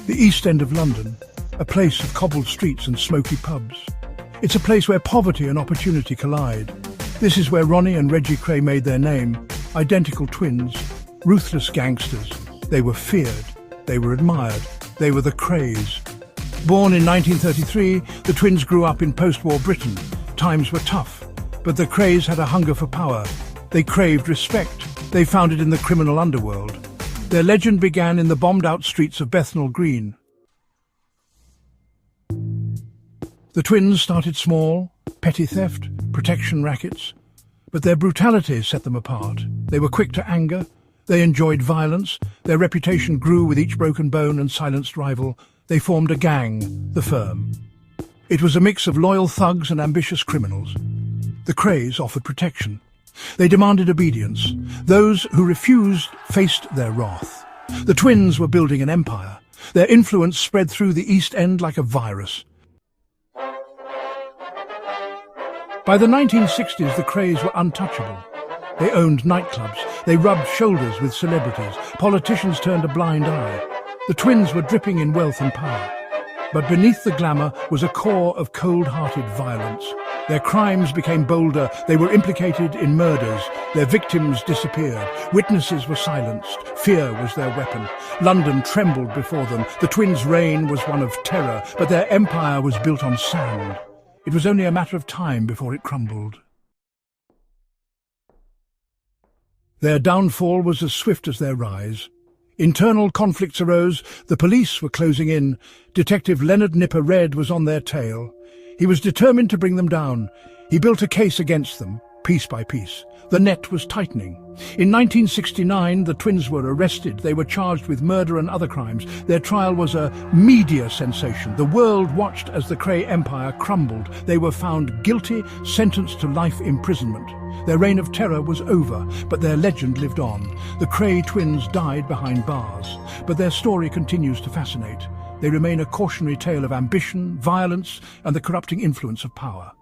The East End of London, a place of cobbled streets and smoky pubs. It's a place where poverty and opportunity collide. This is where Ronnie and Reggie Kray made their name, identical twins, ruthless gangsters. They were feared, they were admired, they were the Krays. Born in 1933, the twins grew up in post-war Britain. Times were tough, but the Krays had a hunger for power. They craved respect. They found it in the criminal underworld. Their legend began in the bombed-out streets of Bethnal Green. The twins started small, petty theft, protection rackets, but their brutality set them apart. They were quick to anger, they enjoyed violence, their reputation grew with each broken bone and silenced rival. They formed a gang, the Firm. It was a mix of loyal thugs and ambitious criminals. The Krays offered protection. They demanded obedience. Those who refused faced their wrath. The twins were building an empire. Their influence spread through the East End like a virus. By the 1960s, the Krays were untouchable. They owned nightclubs. They rubbed shoulders with celebrities. Politicians turned a blind eye. The twins were dripping in wealth and power. But beneath the glamour was a core of cold-hearted violence. Their crimes became bolder. They were implicated in murders. Their victims disappeared. Witnesses were silenced. Fear was their weapon. London trembled before them. The twins' reign was one of terror, but their empire was built on sand. It was only a matter of time before it crumbled. Their downfall was as swift as their rise. Internal conflicts arose. The police were closing in. Detective Leonard Nipper Red was on their tail. He was determined to bring them down. He built a case against them, piece by piece. The net was tightening. In 1969, the twins were arrested. They were charged with murder and other crimes. Their trial was a media sensation. The world watched as the Kray empire crumbled. They were found guilty, sentenced to life imprisonment. Their reign of terror was over, but their legend lived on. The Kray twins died behind bars, but their story continues to fascinate. They remain a cautionary tale of ambition, violence, and the corrupting influence of power.